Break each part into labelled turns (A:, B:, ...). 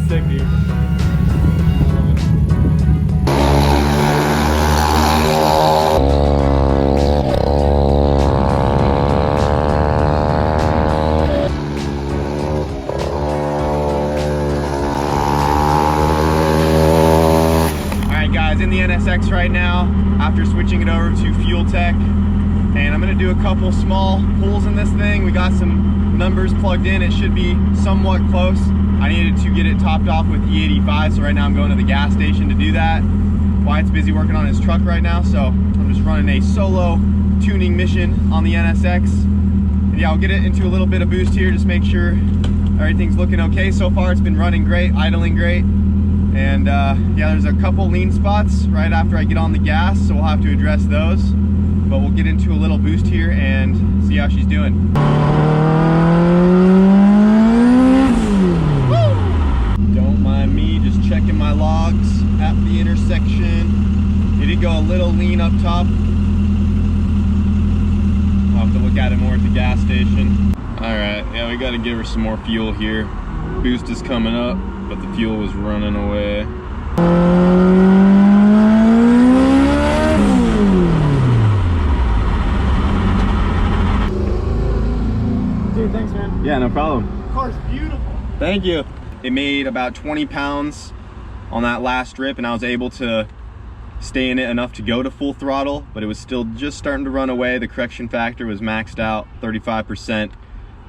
A: sick, dude.
B: Alright guys, in the NSX right now, after switching it over to Fuel Tech, and I'm going to do a couple small pulls in this thing. We got some numbers plugged in. It should be somewhat close. I needed to get it topped off with E85, so right now I'm going to the gas station to do that. Wyatt's busy working on his truck right now, so I'm just running a solo tuning mission on the NSX. And yeah, I'll get it into a little bit of boost here, just make sure everything's looking okay. So far it's been running great, idling great. And yeah, there's a couple lean spots right after I get on the gas, so we'll have to address those. But we'll get into a little boost here and see how she's doing. Woo! Don't mind me just checking my logs at the intersection. It did go a little lean up top. I'll have to look at it more at the gas station. Alright, yeah, we gotta give her some more fuel here. Boost is coming up, but the fuel was running away.
A: Dude, thanks, man.
B: Yeah, no problem.
A: The car's beautiful.
B: Thank you. It made about 20 pounds on that last strip, and I was able to stay in it enough to go to full throttle, but it was still just starting to run away. The correction factor was maxed out, 35%.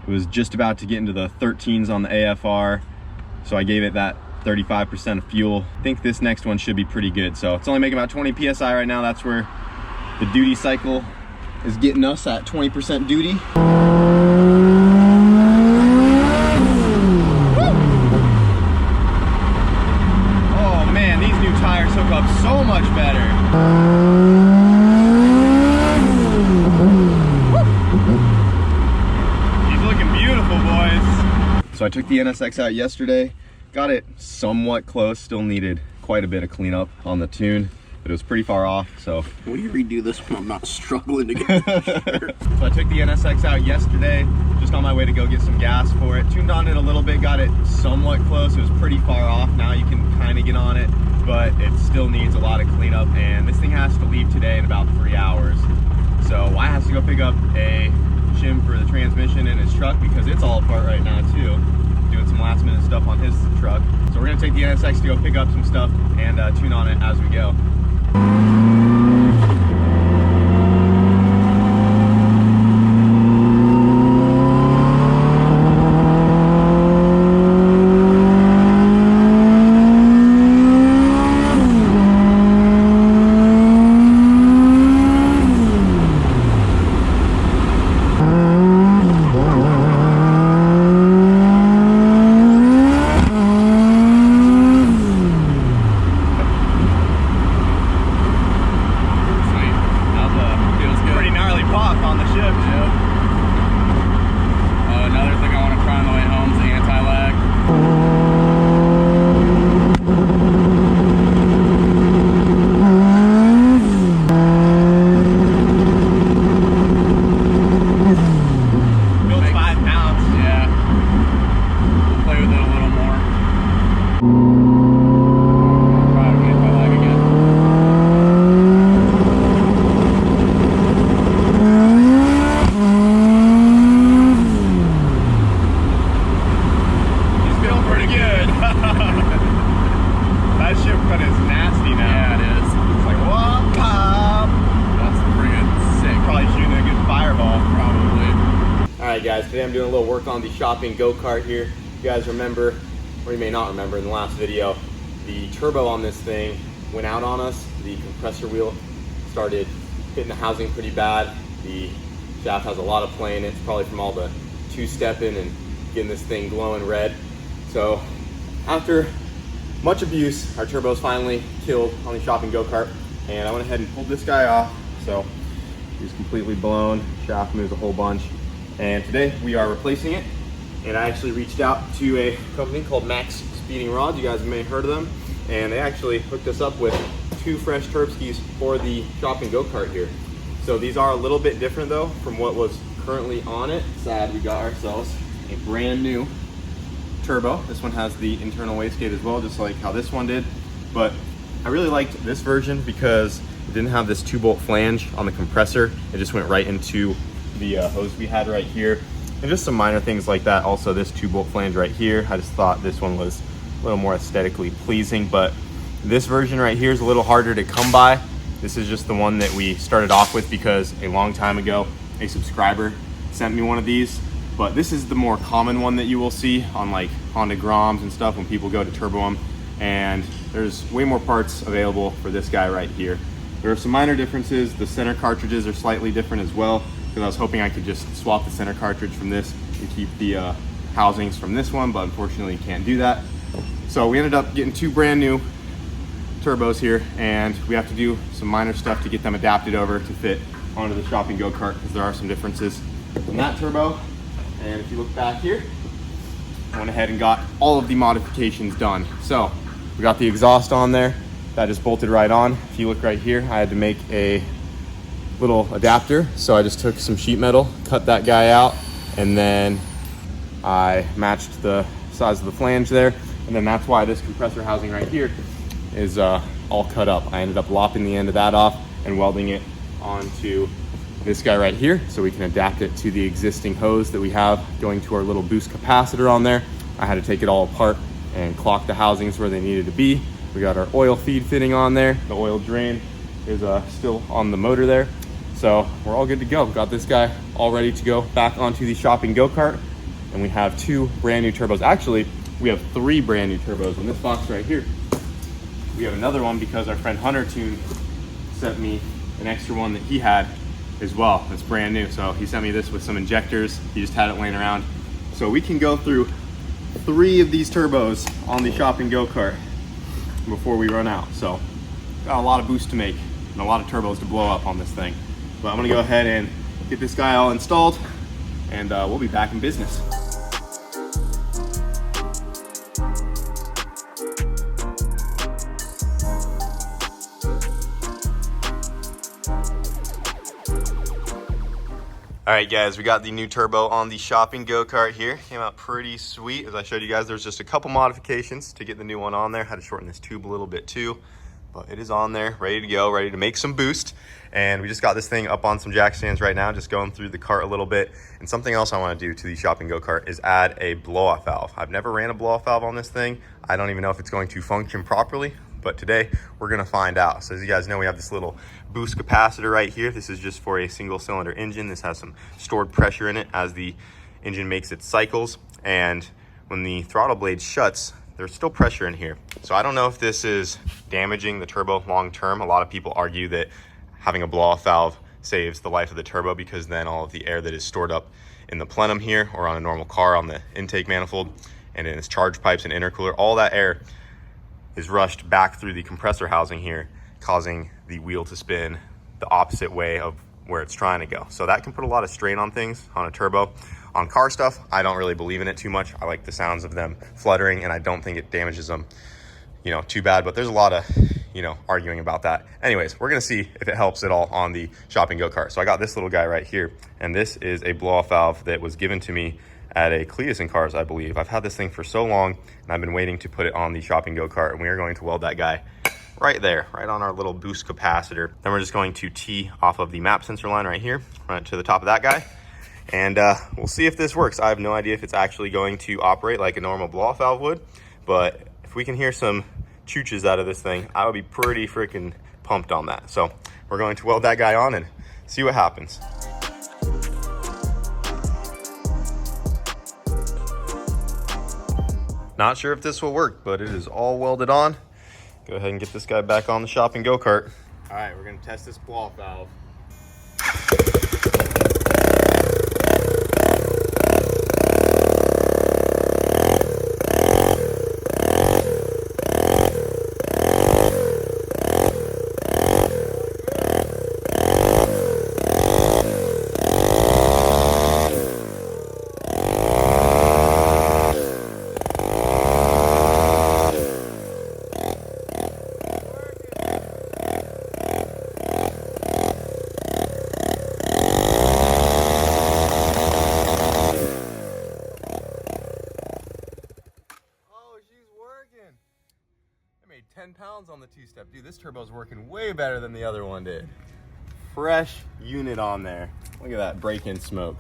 B: It was just about to get into the 13s on the AFR, so I gave it that 35% of fuel. I think this next one should be pretty good. So it's only making about 20 PSI right now. That's where the duty cycle is getting us at 20% duty. Oh man, these new tires hook up so much better. He's looking beautiful, boys. So I took the NSX out yesterday. Got it somewhat close, still needed quite a bit of cleanup on the tune, but it was pretty far off, so.
C: Will you redo this when I'm not struggling to get this shirt?
B: So I took the NSX out yesterday, just on my way to go get some gas for it. Tuned on it a little bit, got it somewhat close. It was pretty far off. Now you can kind of get on it, but it still needs a lot of cleanup, and this thing has to leave today in about 3 hours. So Wyatt has to go pick up a shim for the transmission in his truck because it's all apart right now too. Doing some last minute stuff on his truck. So we're gonna take the NSX to go pick up some stuff and tune on it as we go. Guys, today I'm doing a little work on the shopping go-kart here. You guys remember, or you may not remember, in the last video, the turbo on this thing went out on us. The compressor wheel started hitting the housing pretty bad. The shaft has a lot of play in it. It's probably from all the two-stepping and getting this thing glowing red. So after much abuse, our turbo's finally killed on the shopping go-kart, and I went ahead and pulled this guy off. So he's completely blown, shaft moves a whole bunch. And today we are replacing it. And I actually reached out to a company called Max Speeding Rods. You guys may have heard of them. And they actually hooked us up with 2 fresh Terpskis for the shopping go-kart here. So these are a little bit different though from what was currently on it. Sad we got ourselves a brand new turbo. This one has the internal wastegate as well, just like how this one did. But I really liked this version because it didn't have this 2-bolt flange on the compressor. It just went right into the hose we had right here. And just some minor things like that. Also, this 2-bolt flange right here, I just thought this one was a little more aesthetically pleasing. But this version right here is a little harder to come by. This is just the one that we started off with because a long time ago, a subscriber sent me one of these. But this is the more common one that you will see on like Honda Groms and stuff when people go to turbo them. And there's way more parts available for this guy right here. There are some minor differences. The center cartridges are slightly different as well, because I was hoping I could just swap the center cartridge from this and keep the housings from this one, but unfortunately you can't do that. So we ended up getting 2 brand new turbos here, and we have to do some minor stuff to get them adapted over to fit onto the shopping go-kart, because there are some differences in that turbo. And if you look back here, I went ahead and got all of the modifications done. So we got the exhaust on there, that just bolted right on. If you look right here, I had to make a little adapter. So I just took some sheet metal, cut that guy out, and then I matched the size of the flange there. And then that's why this compressor housing right here is all cut up. I ended up lopping the end of that off and welding it onto this guy right here so we can adapt it to the existing hose that we have going to our little boost capacitor on there. I had to take it all apart and clock the housings where they needed to be. We got our oil feed fitting on there. The oil drain is still on the motor there. So we're all good to go. Got this guy all ready to go back onto the shopping go-kart. And we have 2 brand new turbos. Actually, we have 3 brand new turbos in this box right here. We have another one because our friend Hunter Tune sent me an extra one that he had as well. That's brand new. So he sent me this with some injectors. He just had it laying around. So we can go through 3 of these turbos on the shopping go-kart before we run out. So got a lot of boost to make and a lot of turbos to blow up on this thing. But I'm gonna go ahead and get this guy all installed, and we'll be back in business. All right, guys, we got the new turbo on the shopping go-kart here. Came out pretty sweet. As I showed you guys, there's just a couple modifications to get the new one on there. Had to shorten this tube a little bit too, but it is on there, ready to go, ready to make some boost. And we just got this thing up on some jack stands right now, just going through the cart a little bit. And something else I want to do to the shopping go-kart is add a blow-off valve. I've never ran a blow-off valve on this thing. I don't even know if it's going to function properly, but today we're gonna find out. So as you guys know, we have this little boost capacitor right here. This is just for a single cylinder engine. This has some stored pressure in it as the engine makes its cycles. And when the throttle blade shuts, there's still pressure in here. So I don't know if this is damaging the turbo long term. A lot of people argue that having a blow-off valve saves the life of the turbo, because then all of the air that is stored up in the plenum here or on a normal car on the intake manifold and in its charge pipes and intercooler, all that air is rushed back through the compressor housing here, causing the wheel to spin the opposite way of where it's trying to go. So that can put a lot of strain on things, on a turbo. On car stuff, I don't really believe in it too much. I like the sounds of them fluttering, and I don't think it damages them, you know, too bad, but there's a lot of, you know, arguing about that. Anyways, we're gonna see if it helps at all on the shopping go-kart. So I got this little guy right here, and this is a blow-off valve that was given to me at a Cletus in Cars, I believe. I've had this thing for so long, and I've been waiting to put it on the shopping go-kart, and we are going to weld that guy right there, right on our little boost capacitor. Then we're just going to tee off of the map sensor line right here, run it to the top of that guy, and we'll see if this works. I have no idea if it's actually going to operate like a normal blow-off valve would, but if we can hear some chooches out of this thing, I would be pretty freaking pumped on that. So we're going to weld that guy on and see what happens. Not sure if this will work, but it is all welded on. Go ahead and get this guy back on the shopping go-kart. All right, we're gonna test this blow-off valve. like 10 pounds on the two-step. Dude, this turbo's working way better than the other one did. Fresh unit on there. Look at that break-in smoke.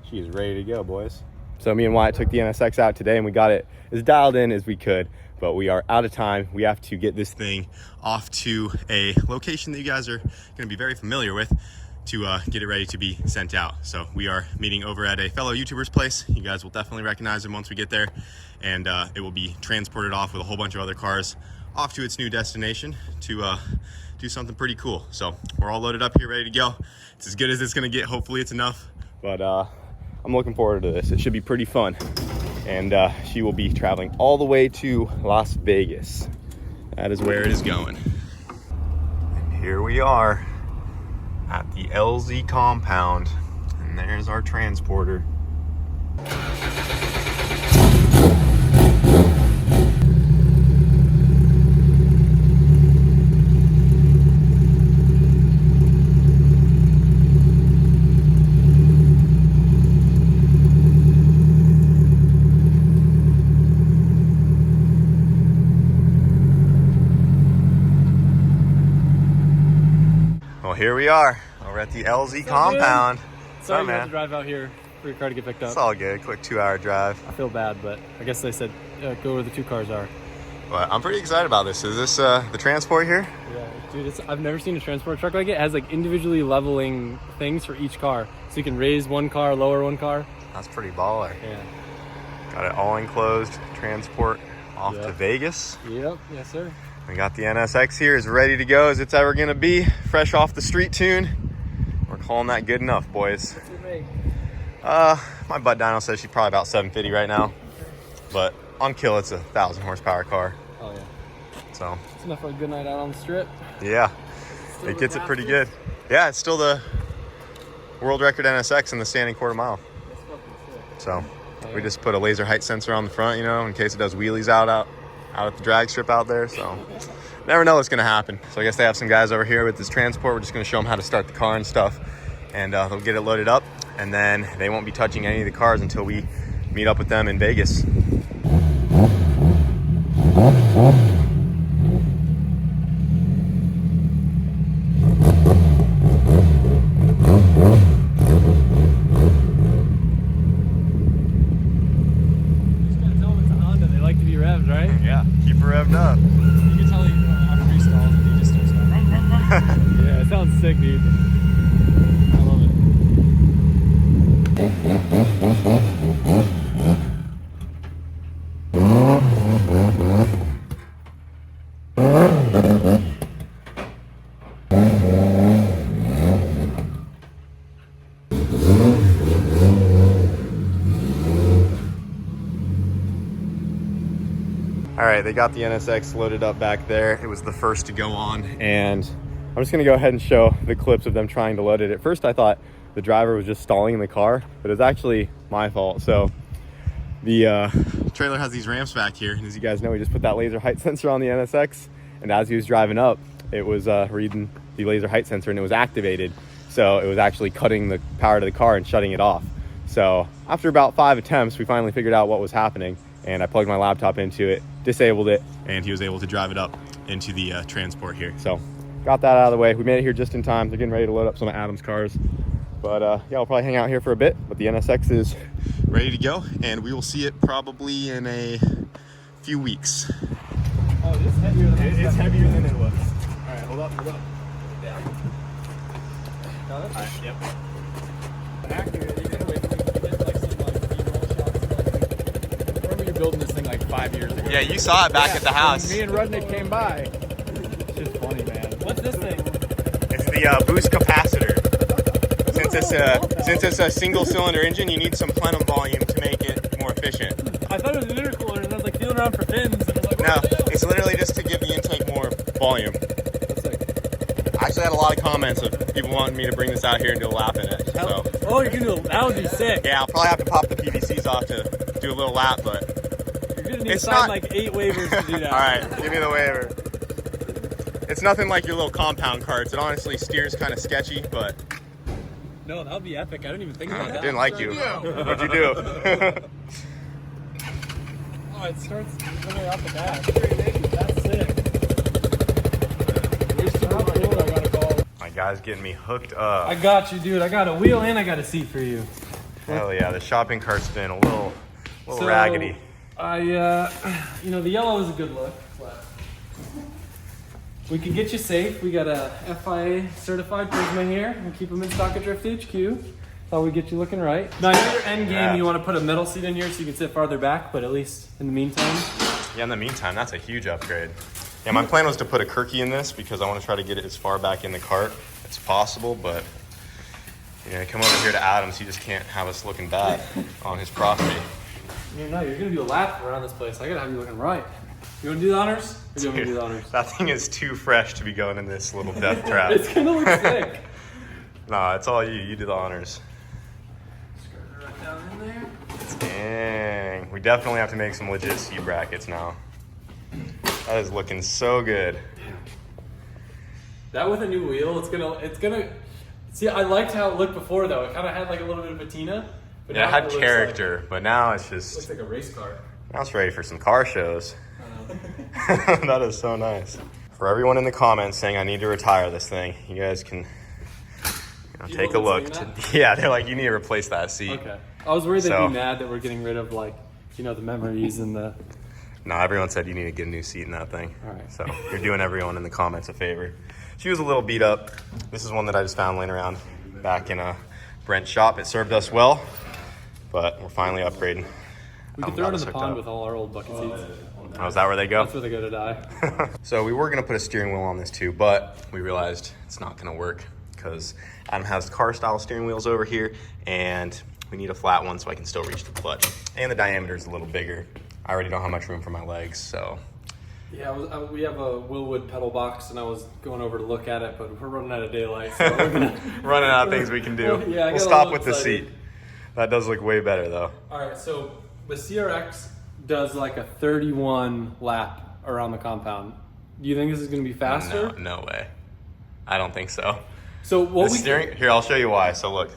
B: She is ready to go, boys. So me and Wyatt took the NSX out today and we got it as dialed in as we could, but we are out of time. We have to get this thing off to a location that you guys are gonna be very familiar with to get it ready to be sent out. So we are meeting over at a fellow YouTuber's place. You guys will definitely recognize him once we get there, and it will be transported off with a whole bunch of other cars off to its new destination to do something pretty cool. So we're all loaded up here, ready to go. It's as good as it's gonna get. Hopefully it's enough, but I'm looking forward to this. It should be pretty fun. And she will be traveling all the way to Las Vegas. That is where it is going. And here we are at the LZ compound, and there's our transporter. Well, here we are over at the LZ compound.
A: Sorry,
B: man.
A: you had to drive out here for your car to get picked up.
B: It's all good. Quick 2-hour drive.
A: I feel bad, but I guess they said go where the two cars are.
B: But I'm pretty excited about this. Is this the transport here?
A: Yeah, dude, I've never seen a transport truck like it. It has like individually leveling things for each car, so you can raise one car, lower one car.
B: That's pretty baller.
A: Yeah.
B: Got it all enclosed. Transport off to Vegas.
A: Yep. Yes, sir.
B: We got the NSX here, as ready to go as it's ever gonna be. Fresh off the street tune. We're calling that good enough, boys.
A: What's your rate?
B: My butt dyno says she's probably about 750 right now, but on kill it's a 1,000 horsepower car.
A: Oh yeah.
B: So
A: It's enough for a good night out on the strip.
B: yeah, it gets it pretty good. Yeah, it's still the world record NSX in the standing quarter mile.
A: That's fucking sick.
B: So we just put a laser height sensor on the front, you know, in case it does wheelies out at the drag strip out there. So never know what's gonna happen. So I guess they have some guys over here with this transport. We're just gonna show them how to start the car and stuff, and they'll get it loaded up, and then they won't be touching any of the cars until we meet up with them in Vegas.
A: Right?
B: Yeah, keep her revved up.
A: You can tell after he stalls and he just starts going. Yeah, it sounds sick, dude. I love
B: All right, they got the NSX loaded up back there. It was the first to go on, and I'm just gonna go ahead and show the clips of them trying to load it. At first I thought the driver was just stalling in the car, but it was actually my fault. So the trailer has these ramps back here, and as you guys know, we just put that laser height sensor on the NSX, and as he was driving up, it was reading the laser height sensor, and it was activated. So it was actually cutting the power to the car and shutting it off. So after about 5 attempts, we finally figured out what was happening, and I plugged my laptop into it, disabled it, and he was able to drive it up into the transport here. So got that out of the way. We made it here just in time. They're getting ready to load up some of Adam's cars. But yeah, we'll probably hang out here for a bit, but the NSX is ready to go, and we will see it probably in a few weeks.
A: Oh, it is heavier than
B: It's heavier than it looks.
A: All right, hold up.
B: Yeah.
A: Got it?
B: All right, yep.
A: Accurate. You get away from it. You get like some B-roll shots. I remember you building this thing like 5 years ago.
B: Yeah, you saw it back at the house.
A: Me and Rudnick came by. It's just funny, man. What's this thing?
B: It's the boost capacitor. Since it's a single cylinder engine, you need some plenum volume to make it more efficient.
A: I thought it was an intercooler, and I was like feeling around for fins. And I was like,
B: No, it's literally just to give the intake more volume.
A: That's sick.
B: I actually had a lot of comments of people wanting me to bring this out here and do a lap in it. So
A: Oh, you're gonna do that would be sick.
B: yeah, I'll probably have to pop the PVCs off to do a little lap, but
A: You're gonna need
B: It's
A: to sign
B: not-
A: like 8 waivers to do that.
B: all right, give me the waiver. It's nothing like your little compound carts. It honestly steers kind of sketchy, but
A: No, that would be epic. I didn't even think about
B: I
A: that.
B: didn't like you. What'd you do?
A: Oh, it starts coming off the back. That's sick.
B: right, guys, getting me hooked up.
A: I got you, dude. I got a wheel and I got a seat for you.
B: Hell yeah, the shopping cart's been a little
A: So,
B: raggedy.
A: you know, the yellow is a good look, but we can get you safe. We got a FIA certified Prisma here. We'll keep them in stock at Drift HQ. Thought we'd get you looking right. Now, I know your end game,
B: Yeah.
A: you want to put a metal seat in here so you can sit farther back, but at least in the meantime.
B: Yeah, in the meantime, that's a huge upgrade. Yeah, my plan was to put a Kirky in this because I want to try to get it as far back in the cart as possible, but you know, come over here to Adams, he just can't have us looking bad on his property.
A: You're going to do a lap around this place. I got to have you looking right. You want to do the honors? Or do you want me to do the honors?
B: That thing is too fresh to be going in this little death trap.
A: It's going to look sick.
B: Nah, it's all you. You do the honors.
A: Skirt right down in there.
B: Dang. We definitely have to make some legit seat brackets now. That is looking so good.
A: That with a new wheel, it's gonna. See, I liked how it looked before though. It kind of had like a little bit of patina. But
B: Yeah, it
A: now
B: had
A: looks
B: character, but now it's
A: looks
B: just,
A: like a race car.
B: now it's ready for some car shows.
A: I know.
B: That is so nice. For everyone in the comments saying I need to retire this thing, you guys can take a look. Yeah, they're like, you need to replace that seat.
A: Okay. I was worried they'd
B: So-
A: be mad that we're getting rid of like, you know, the memories and the.
B: No, everyone said you need to get a new seat in that thing.
A: All right.
B: So you're doing everyone in the comments a favor. She was a little beat up. This is one that I just found laying around back in Brent's shop. It served us well, but we're finally upgrading.
A: We could throw it in the pond with all our old bucket seats.
B: Oh, is that where they go?
A: That's where they go to die.
B: So we were gonna put a steering wheel on this too, but we realized it's not gonna work because Adam has car style steering wheels over here and we need a flat one so I can still reach the clutch. And the diameter is a little bigger. I already don't have much room for my legs, so.
A: Yeah, we have a Willwood pedal box and I was going over to look at it, but we're running out of daylight. So we're gonna,
B: Running out of things we can do.
A: Well, yeah, I
B: we'll
A: got a
B: stop
A: little
B: with the
A: excited.
B: seat. That does look way better though.
A: All right, so the CRX does like a 31 lap around the compound. Do you think this is going to be faster?
B: No way. I don't think so.
A: So what
B: The steering, here, I'll show you why. So look,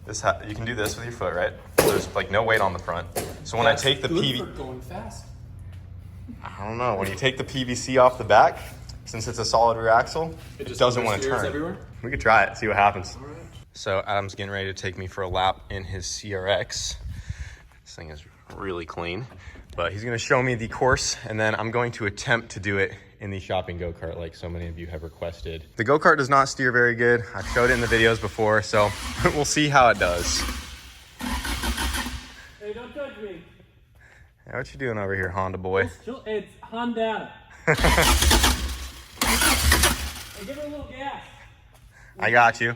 B: you can do this with your foot, right? There's like no weight on the front. So when I take the
A: going fast.
B: I don't know, when you take the PVC off the back, since it's a solid rear axle, it
A: just
B: doesn't want to
A: oversteers
B: turn.
A: everywhere?
B: We could try it, see what happens.
A: All right.
B: So Adam's getting ready to take me for a lap in his CRX. This thing is really clean, but he's gonna show me the course and then I'm going to attempt to do it in the shopping go-kart like so many of you have requested. The go-kart does not steer very good. I've showed it in the videos before, so we'll see how it does.
A: Hey, don't touch me.
B: Hey, what you doing over here, Honda boy?
A: It's Honda. Hey, give her a little gas.
B: I got you.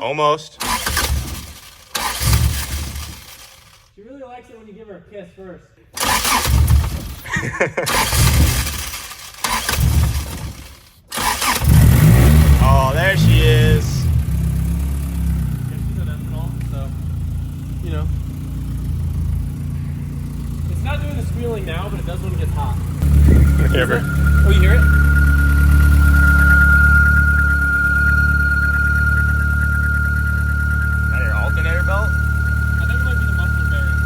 B: Almost.
A: She really likes it when you give her a kiss first.
B: Oh, there she is.
A: Yeah, she's an ethanol, so, you know. It's not doing the squealing now, but it does when it gets hot.
B: Ever.
A: Oh, you hear it?
B: Is that your alternator belt?
A: I think it might be the muffler bearing.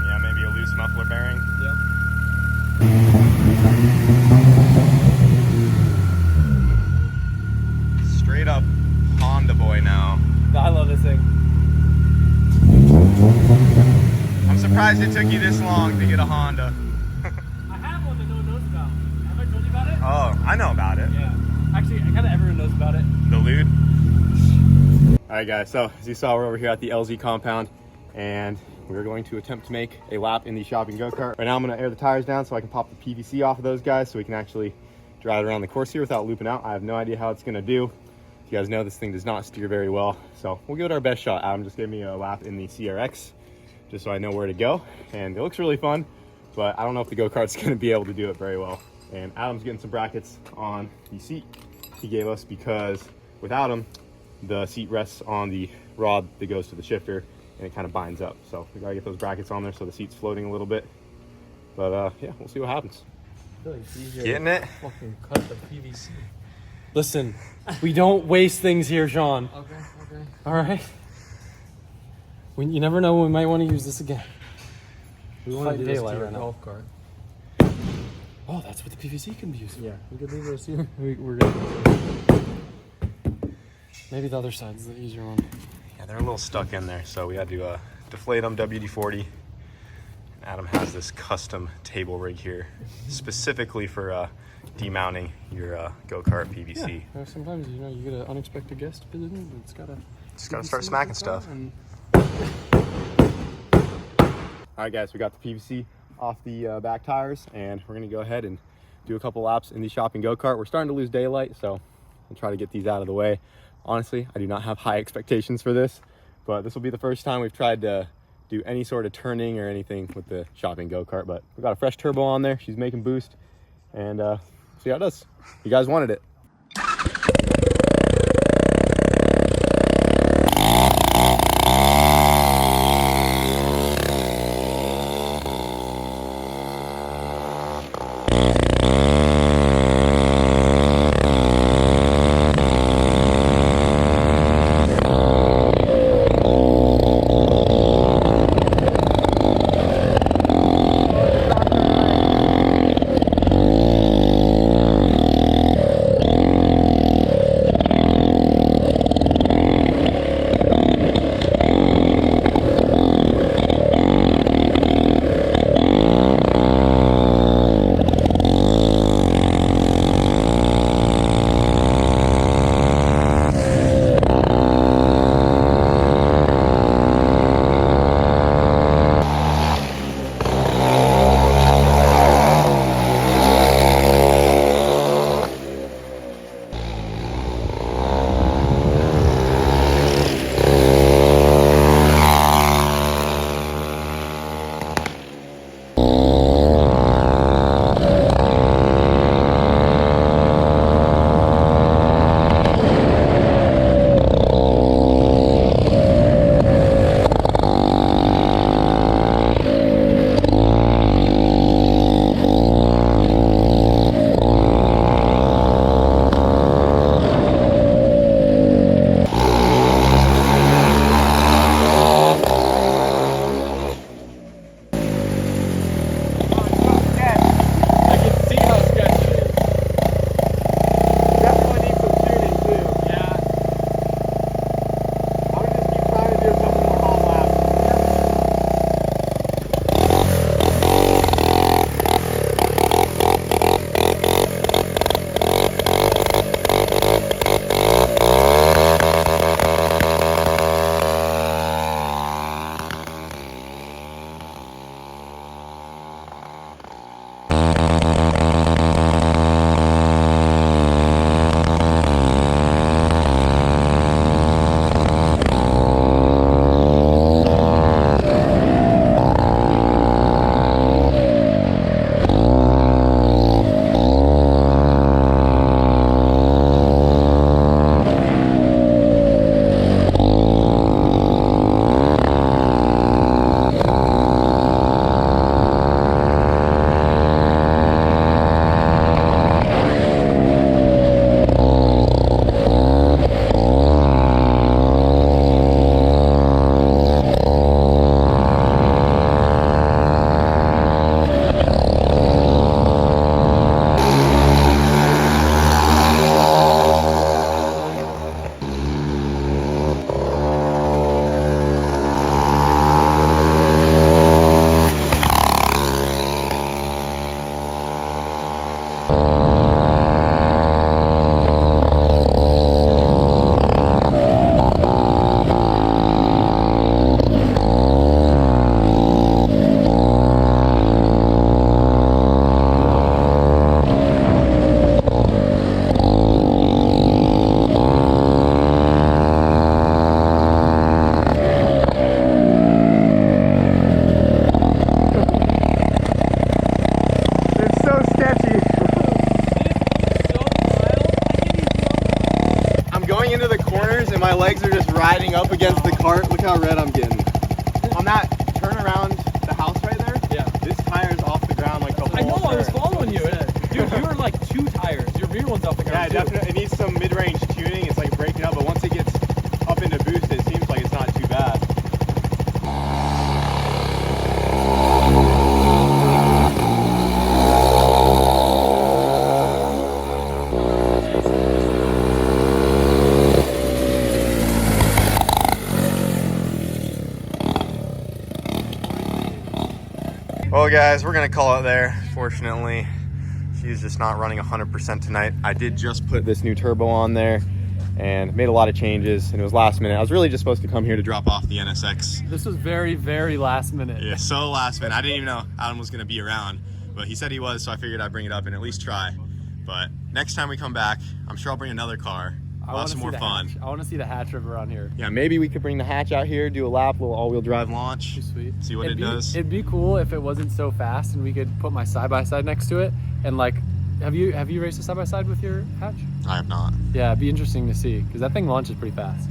B: Yeah, maybe a loose muffler bearing.
A: Yep.
B: Straight up Honda boy now.
A: I love this thing.
B: I'm surprised it took you this long to get a Honda.
A: I have one that no one knows about. Have I told you about it?
B: Oh, I know about it.
A: Yeah. Actually, kind of everyone knows about it.
B: The lewd. All right, guys. So as you saw, we're over here at the LZ compound, and we're going to attempt to make a lap in the shopping go-kart. Right now, I'm going to air the tires down so I can pop the PVC off of those guys, so we can actually drive around the course here without looping out. I have no idea how it's going to do. You guys know this thing does not steer very well, so we'll give it our best shot. Adam just gave me a lap in the CRX, just so I know where to go, and it looks really fun, but I don't know if the go-kart's going to be able to do it very well. And Adam's getting some brackets on the seat he gave us because without them, the seat rests on the rod that goes to the shifter and it kind of binds up. So we gotta get those brackets on there so the seat's floating a little bit. But yeah, we'll see what happens.
A: Really easier
B: Getting it?
A: fucking cut the PVC. Listen, we don't waste things here, Sean. Okay. All right. You never know when we might want to use this again. We want to do this to your
D: right now.
A: golf cart. Oh, that's what the PVC can be used for.
D: Yeah, we could leave this here. We're gonna.
A: Maybe the other side's the easier one.
B: Yeah, they're a little stuck in there, so we had to deflate them WD-40. Adam has this custom table rig here, specifically for demounting your go-kart PVC.
A: Yeah, sometimes you get an unexpected guest visiting, and it's gotta.
B: Just gotta start smacking stuff.
A: And
B: All right, guys, we got the PVC off the back tires, and we're gonna go ahead and do a couple laps in the shopping go-kart. We're starting to lose daylight, so I'll try to get these out of the way. Honestly, I do not have high expectations for this, but this will be the first time we've tried to do any sort of turning or anything with the shopping go-kart. But we got a fresh turbo on there. She's making boost, and see how it does. You guys wanted it. And my legs are just riding up against the cart. Look how red I'm getting. On that turn around the house right there,
A: Yeah.
B: this tire's off the ground like the whole
A: I know, I was
B: turn.
A: following you. Dude, you were like 2 tires. Your rear one's off the
B: Yeah,
A: ground too.
B: definitely. It needs some mid-range tuning. It's like breaking up, but once it gets up into boost, it seems like it's not too bad. Well, guys, we're gonna call it there. Fortunately, she's just not running 100% tonight. I did just put this new turbo on there and made a lot of changes, and it was last minute. I was really just supposed to come here to drop off the NSX.
A: This was very, very last minute.
B: Yeah, so last minute. I didn't even know Adam was gonna be around, but he said he was, so I figured I'd bring it up and at least try. But next time we come back, I'm sure I'll bring another car. We'll have some more fun.
A: I want to see the hatch river on here.
B: Yeah, maybe we could bring the hatch out here, do a lap, little all-wheel drive launch.
A: Too sweet.
B: See what it does.
A: It'd be cool if it wasn't so fast and we could put my side-by-side next to it and like, have you raced a side-by-side with your hatch?
B: I have not.
A: Yeah, it'd be interesting to see because that thing launches pretty fast.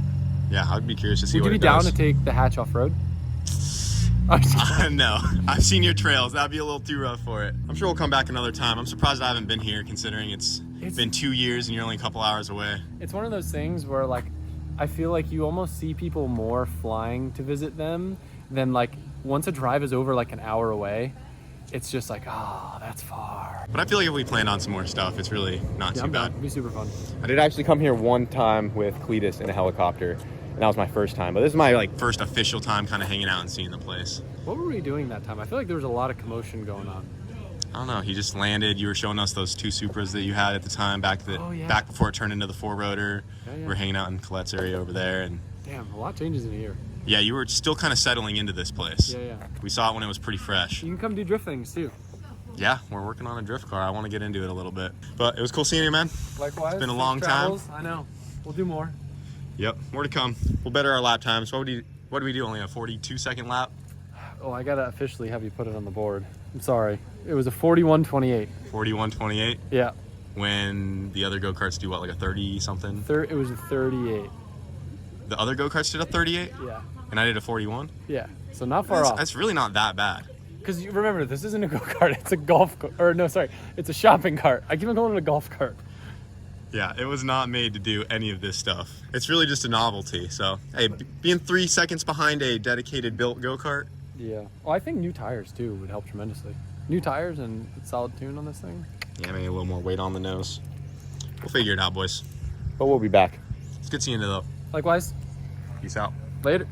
B: Yeah, I'd be curious to see what it does.
A: Would you be down to take the hatch off-road?
B: No, I've seen your trails. That'd be a little too rough for it. I'm sure we'll come back another time. I'm surprised I haven't been here considering it's been 2 years and you're only a couple hours away.
A: It's one of those things where like, I feel like you almost see people more flying to visit them than like once a drive is over like an hour away, it's just like, oh, that's far.
B: But I feel like if we planned on some more stuff, it's really not too bad.
A: It'd be super fun.
B: I did actually come here one time with Cletus in a helicopter, and that was my first time. But this is my like first official time kind of hanging out and seeing the place.
A: What were we doing that time? I feel like there was a lot of commotion going on.
B: I don't know. He just landed. You were showing us those 2 Supras that you had at the time back before it turned into the 4-rotor.
A: Yeah.
B: We're hanging out in Colette's area over there, and
A: damn, a lot changes in a year.
B: yeah, you were still kind of settling into this place.
A: Yeah.
B: We saw it when it was pretty fresh.
A: You can come do drift things too.
B: Yeah, we're working on a drift car. I want to get into it a little bit. But it was cool seeing you, man.
A: Likewise.
B: It's been a long time.
A: I know. We'll do more.
B: Yep, more to come. We'll better our lap times. What do we do? Only a 42-second lap?
A: Oh, I gotta officially have you put it on the board. I'm sorry. It was a 41:28.
B: 41:28?
A: Yeah.
B: When the other go-karts do what, like a 30-something?
A: It was a 38.
B: The other go-karts did a 38?
A: Yeah.
B: And I did a 41?
A: Yeah. So not far off.
B: That's really not that bad.
A: Because you remember, this isn't a go-kart. It's a golf cart. Or no, sorry. It's a shopping cart. I keep on calling it a golf cart.
B: Yeah, it was not made to do any of this stuff. It's really just a novelty. So, hey, being 3 seconds behind a dedicated built go-kart.
A: Yeah. Well, I think new tires too would help tremendously. New tires and solid tune on this thing.
B: Yeah, maybe a little more weight on the nose. We'll figure it out, boys. But we'll be back. It's good seeing you, though.
A: Likewise.
B: Peace out.
A: Later.